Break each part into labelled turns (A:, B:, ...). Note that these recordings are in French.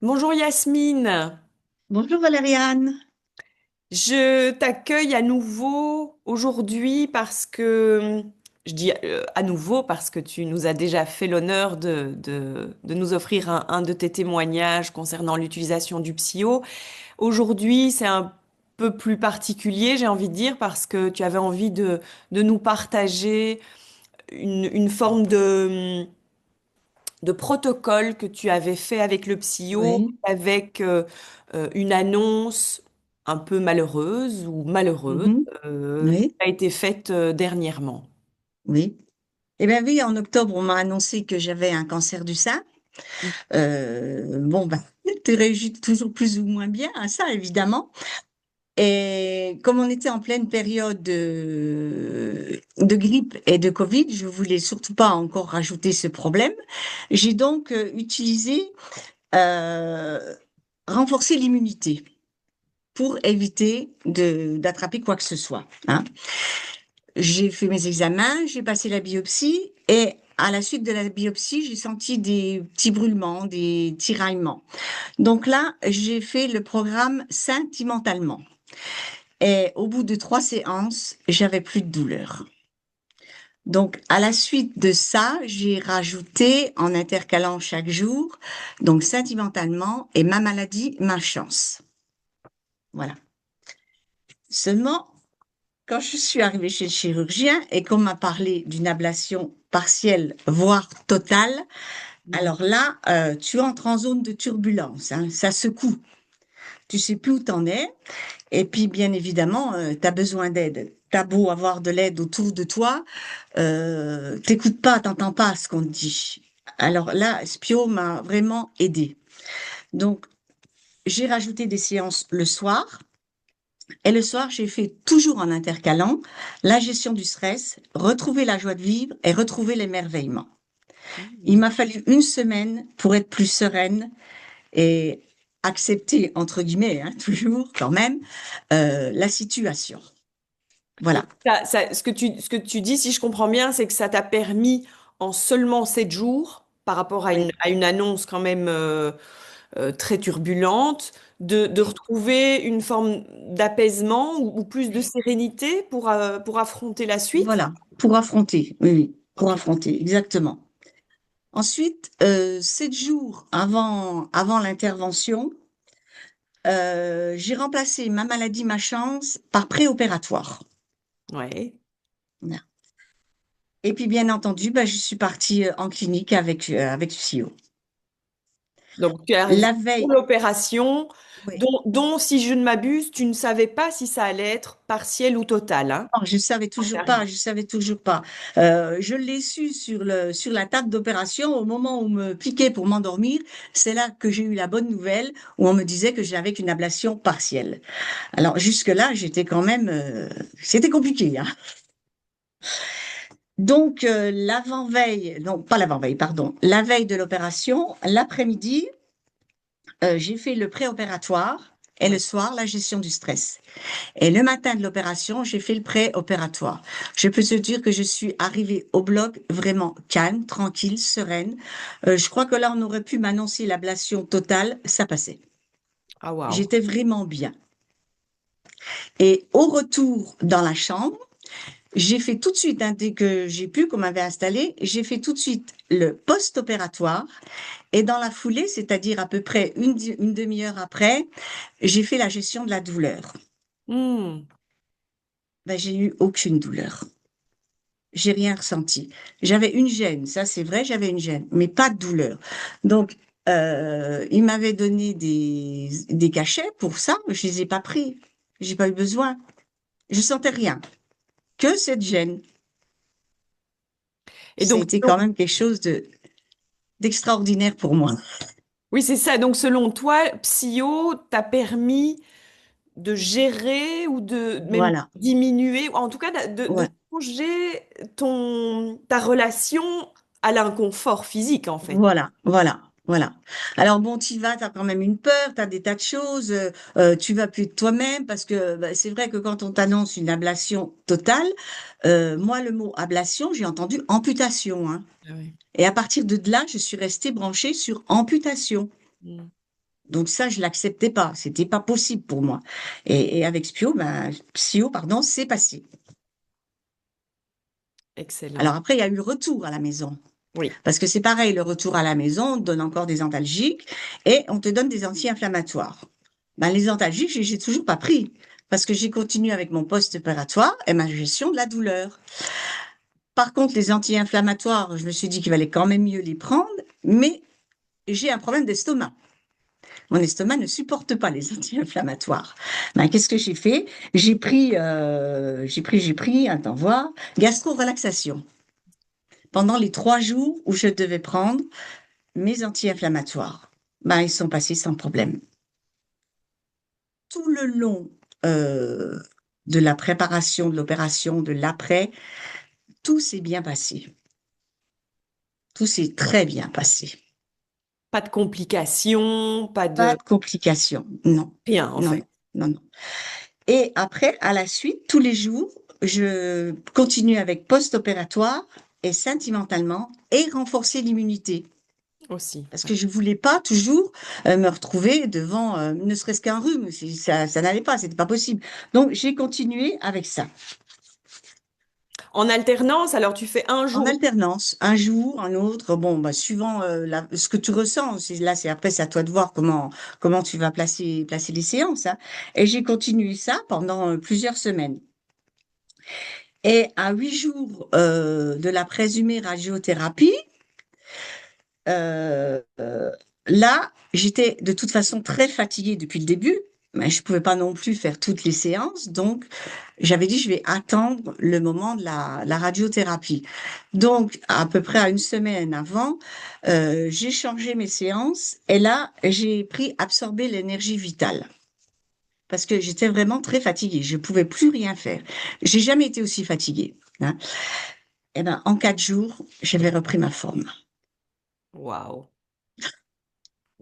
A: Bonjour Yasmine,
B: Bonjour Valériane.
A: je t'accueille à nouveau aujourd'hui parce que, je dis à nouveau parce que tu nous as déjà fait l'honneur de nous offrir un de tes témoignages concernant l'utilisation du psycho. Aujourd'hui, c'est un peu plus particulier, j'ai envie de dire, parce que tu avais envie de nous partager une forme de protocole que tu avais fait avec le psycho,
B: Oui.
A: avec une annonce un peu malheureuse ou malheureuse
B: Mhm.
A: qui
B: Oui,
A: a été faite dernièrement.
B: oui. Eh bien oui, en octobre, on m'a annoncé que j'avais un cancer du sein. Bon, ben, tu réagis toujours plus ou moins bien à ça, évidemment. Et comme on était en pleine période de grippe et de Covid, je voulais surtout pas encore rajouter ce problème. J'ai donc utilisé euh, renforcer l'immunité pour éviter d'attraper quoi que ce soit, hein. J'ai fait mes examens, j'ai passé la biopsie et à la suite de la biopsie, j'ai senti des petits brûlements, des tiraillements. Donc là, j'ai fait le programme sentimentalement. Et au bout de 3 séances, j'avais plus de douleur. Donc, à la suite de ça, j'ai rajouté en intercalant chaque jour, donc sentimentalement et ma maladie, ma chance. Voilà. Seulement, quand je suis arrivée chez le chirurgien et qu'on m'a parlé d'une ablation partielle, voire totale,
A: Mhm.
B: alors là, tu entres en zone de turbulence, hein, ça secoue. Tu sais plus où t'en es. Et puis, bien évidemment, tu as besoin d'aide. T'as beau avoir de l'aide autour de toi, t'écoutes pas, t'entends pas ce qu'on te dit. Alors là, Spio m'a vraiment aidé. Donc, j'ai rajouté des séances le soir. Et le soir, j'ai fait toujours en intercalant la gestion du stress, retrouver la joie de vivre et retrouver l'émerveillement. Il
A: Mhm.
B: m'a fallu une semaine pour être plus sereine et accepter, entre guillemets, hein, toujours quand même, la situation.
A: Donc,
B: Voilà.
A: ce que tu dis, si je comprends bien, c'est que ça t'a permis en seulement 7 jours, par rapport
B: Oui,
A: à une annonce quand même très turbulente, de
B: oui,
A: retrouver une forme d'apaisement ou plus de
B: oui.
A: sérénité pour affronter la suite.
B: Voilà. Pour affronter, oui, oui, pour
A: Ok.
B: affronter, exactement. Ensuite, 7 jours avant l'intervention, j'ai remplacé ma maladie, ma chance par préopératoire.
A: Ouais.
B: Voilà. Et puis, bien entendu, bah, je suis partie en clinique avec Psyo.
A: Donc, tu es arrivé
B: La
A: pour
B: veille,
A: l'opération,
B: oui.
A: dont, si je ne m'abuse, tu ne savais pas si ça allait être partiel ou total, hein,
B: Non, je savais
A: quand tu es
B: toujours
A: arrivé.
B: pas, je savais toujours pas. Je l'ai su sur la table d'opération au moment où on me piquait pour m'endormir. C'est là que j'ai eu la bonne nouvelle où on me disait que j'avais qu'une ablation partielle. Alors jusque-là, j'étais quand même, c'était compliqué, hein. Donc l'avant-veille, non pas l'avant-veille, pardon, la veille de l'opération, l'après-midi, j'ai fait le préopératoire et le
A: Ouais.
B: soir la gestion du stress. Et le matin de l'opération, j'ai fait le pré-opératoire. Je peux te dire que je suis arrivée au bloc vraiment calme, tranquille, sereine. Je crois que là, on aurait pu m'annoncer l'ablation totale, ça passait.
A: Ah, waouh.
B: J'étais vraiment bien. Et au retour dans la chambre, j'ai fait tout de suite, hein, dès que j'ai pu, qu'on m'avait installé, j'ai fait tout de suite le post-opératoire. Et dans la foulée, c'est-à-dire à peu près une demi-heure après, j'ai fait la gestion de la douleur.
A: Hmm.
B: Ben, j'ai eu aucune douleur. J'ai rien ressenti. J'avais une gêne, ça c'est vrai, j'avais une gêne, mais pas de douleur. Donc, il m'avait donné des cachets pour ça, mais je les ai pas pris. J'ai pas eu besoin. Je sentais rien, que cette gêne.
A: Et
B: Ça a
A: donc,
B: été quand même quelque chose d'extraordinaire pour moi.
A: oui, c'est ça. Donc, selon toi, Psyo t'a permis de gérer ou de même
B: Voilà,
A: diminuer, ou en tout cas de
B: ouais.
A: changer ta relation à l'inconfort physique, en fait.
B: Voilà, voilà, voilà. Alors bon, tu vas, tu as quand même une peur, tu as des tas de choses, tu vas plus de toi-même parce que bah, c'est vrai que quand on t'annonce une ablation totale, moi le mot ablation, j'ai entendu amputation, hein.
A: Ah oui.
B: Et à partir de là, je suis restée branchée sur amputation.
A: Mm.
B: Donc ça, je l'acceptais pas. C'était pas possible pour moi. Et avec Psyo, pardon, c'est passé.
A: Excellent.
B: Alors après, il y a eu le retour à la maison.
A: Oui.
B: Parce que c'est pareil, le retour à la maison, on te donne encore des antalgiques et on te donne des anti-inflammatoires. Ben, les antalgiques, j'ai toujours pas pris parce que j'ai continué avec mon post-opératoire et ma gestion de la douleur. Par contre, les anti-inflammatoires, je me suis dit qu'il valait quand même mieux les prendre, mais j'ai un problème d'estomac. Mon estomac ne supporte pas les anti-inflammatoires. Ben, qu'est-ce que j'ai fait? Attends voir, gastro-relaxation. Pendant les 3 jours où je devais prendre mes anti-inflammatoires, ben, ils sont passés sans problème. Tout le long euh, de la préparation, de l'opération, de l'après, tout s'est bien passé. Tout s'est très bien passé.
A: Pas de complications, pas
B: Pas
A: de
B: de complications. Non,
A: rien en
B: non,
A: fait.
B: non, non, non. Et après, à la suite, tous les jours, je continue avec post-opératoire et sentimentalement et renforcer l'immunité.
A: Aussi.
B: Parce
A: Ouais.
B: que je voulais pas toujours me retrouver devant ne serait-ce qu'un rhume. Ça n'allait pas, c'était pas possible. Donc, j'ai continué avec ça.
A: En alternance, alors tu fais un
B: En
A: jour.
B: alternance, un jour, un autre, bon, bah, suivant ce que tu ressens. Là, après, c'est à toi de voir comment tu vas placer les séances, hein. Et j'ai continué ça pendant plusieurs semaines. Et à 8 jours de la présumée radiothérapie, euh, euh, là, j'étais de toute façon très fatiguée depuis le début, mais je pouvais pas non plus faire toutes les séances, donc j'avais dit je vais attendre le moment de la radiothérapie. Donc à peu près à une semaine avant, j'ai changé mes séances et là j'ai pris absorber l'énergie vitale. Parce que j'étais vraiment très fatiguée, je pouvais plus rien faire. J'ai jamais été aussi fatiguée, hein. Eh ben, en 4 jours, j'avais repris ma forme.
A: Waouh.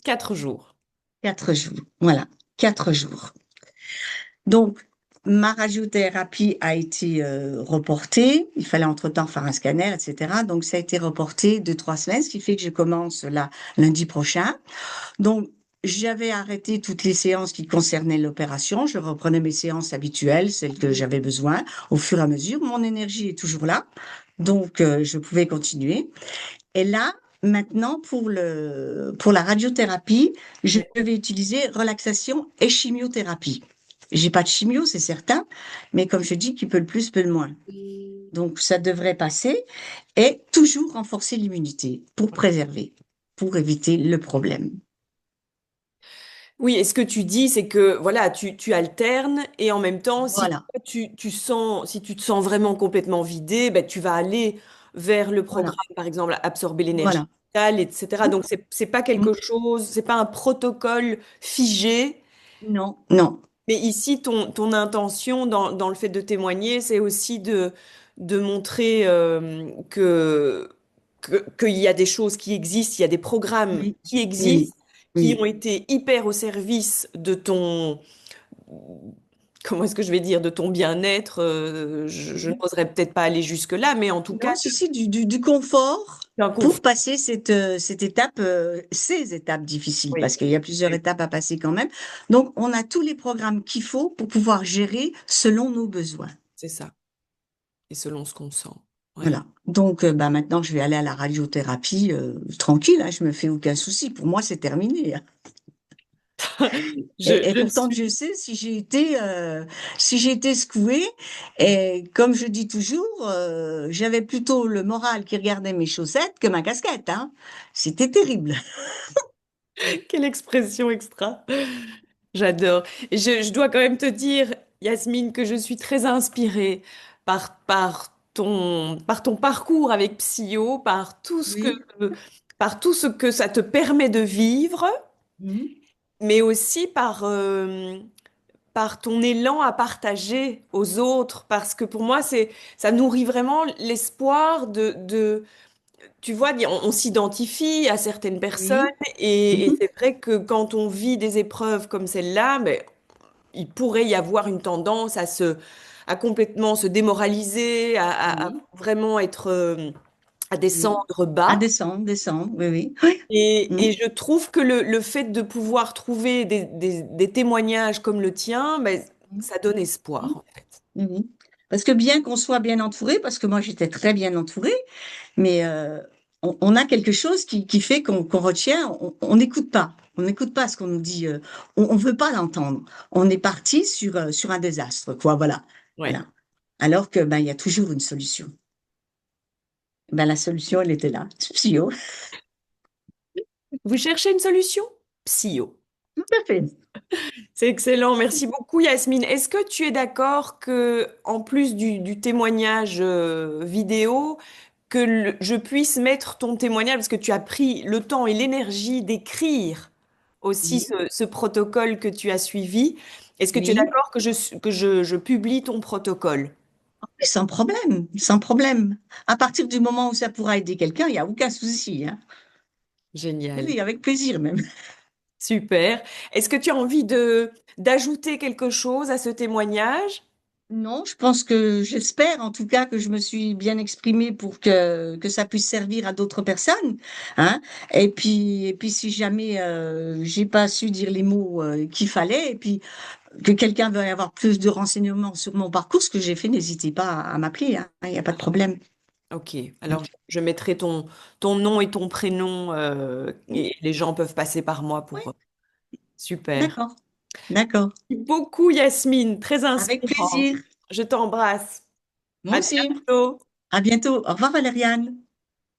A: 4 jours.
B: 4 jours, voilà, 4 jours. Donc, ma radiothérapie a été reportée. Il fallait entre-temps faire un scanner, etc. Donc, ça a été reporté de 3 semaines, ce qui fait que je commence là lundi prochain. Donc, j'avais arrêté toutes les séances qui concernaient l'opération. Je reprenais mes séances habituelles, celles que j'avais besoin, au fur et à mesure. Mon énergie est toujours là, donc je pouvais continuer. Et là, maintenant, pour la radiothérapie, je vais utiliser relaxation et chimiothérapie. J'ai pas de chimio, c'est certain, mais comme je dis, qui peut le plus, peut le moins. Donc, ça devrait passer et toujours renforcer l'immunité pour préserver, pour éviter le problème.
A: Oui, et ce que tu dis, c'est que voilà, tu alternes et en même temps, si
B: Voilà,
A: si tu te sens vraiment complètement vidé, ben, tu vas aller vers le
B: voilà,
A: programme, par exemple, absorber l'énergie
B: voilà.
A: vitale, etc. Donc, c'est pas
B: Mm.
A: quelque chose, c'est pas un protocole figé.
B: Non, non,
A: Mais ici, ton intention dans le fait de témoigner, c'est aussi de montrer qu'il y a des choses qui existent, il y a des programmes
B: oui,
A: qui
B: oui,
A: existent, qui
B: oui.
A: ont été hyper au service de ton, comment est-ce que je vais dire, de ton bien-être. Je
B: Mhm.
A: n'oserais peut-être pas aller jusque-là, mais en tout cas,
B: Non, si, du confort
A: d'un
B: pour
A: confort.
B: passer cette étape, ces étapes difficiles,
A: Oui,
B: parce qu'il y a plusieurs
A: oui,
B: étapes à passer quand même. Donc, on a tous les programmes qu'il faut pour pouvoir gérer selon nos besoins.
A: c'est ça. Et selon ce qu'on sent. Ouais.
B: Voilà. Donc, bah, maintenant, je vais aller à la radiothérapie tranquille, hein, je me fais aucun souci. Pour moi, c'est terminé, hein. Et
A: Je
B: pourtant, Dieu
A: suis.
B: sait si j'ai été secouée. Et comme je dis toujours, j'avais plutôt le moral qui regardait mes chaussettes que ma casquette, hein. C'était terrible.
A: Quelle expression extra. J'adore. Et je dois quand même te dire, Yasmine, que je suis très inspirée par ton parcours avec Psyo,
B: Oui.
A: par tout ce que ça te permet de vivre,
B: Mhm.
A: mais aussi par ton élan à partager aux autres, parce que pour moi, ça nourrit vraiment l'espoir tu vois, on s'identifie à certaines personnes
B: Oui.
A: et
B: Mhm.
A: c'est vrai que quand on vit des épreuves comme celle-là, ben, il pourrait y avoir une tendance à complètement se démoraliser, à
B: Oui.
A: vraiment être à
B: Oui.
A: descendre
B: À
A: bas.
B: descendre, descendre, oui, oui. Oui.
A: Et
B: Mhm.
A: je trouve que le fait de pouvoir trouver des témoignages comme le tien, ben, ça donne espoir,
B: Mhm.
A: en fait.
B: Mhm. Parce que bien qu'on soit bien entouré, parce que moi j'étais très bien entourée, mais on a quelque chose qui fait qu'on retient, on n'écoute pas. On n'écoute pas ce qu'on nous dit, on veut pas l'entendre. On est parti sur un désastre, quoi, voilà.
A: Ouais.
B: Voilà. Alors que ben, il y a toujours une solution. Ben, la solution, elle était là. Psycho.
A: Vous cherchez une solution? Psyo.
B: Tout à fait.
A: C'est excellent, merci beaucoup Yasmine. Est-ce que tu es d'accord que, en plus du témoignage vidéo, que je puisse mettre ton témoignage, parce que tu as pris le temps et l'énergie d'écrire aussi
B: Oui,
A: ce protocole que tu as suivi, est-ce que tu es
B: oui.
A: d'accord que je publie ton protocole?
B: Mais sans problème, sans problème. À partir du moment où ça pourra aider quelqu'un, il n'y a aucun souci, hein. Oui,
A: Génial,
B: oui, avec plaisir même.
A: super. Est-ce que tu as envie d'ajouter quelque chose à ce témoignage?
B: Non, je pense j'espère en tout cas que je me suis bien exprimée pour que ça puisse servir à d'autres personnes, hein. Et puis si jamais j'ai pas su dire les mots qu'il fallait, et puis que quelqu'un veut avoir plus de renseignements sur mon parcours, ce que j'ai fait, n'hésitez pas à m'appeler, hein. Il n'y a pas de problème.
A: Ok, alors je mettrai ton nom et ton prénom et les gens peuvent passer par moi
B: Oui,
A: pour... Super.
B: d'accord, d'accord.
A: Merci beaucoup Yasmine, très
B: Avec
A: inspirant.
B: plaisir.
A: Je t'embrasse.
B: Moi
A: À
B: aussi.
A: bientôt.
B: À bientôt. Au revoir, Valériane.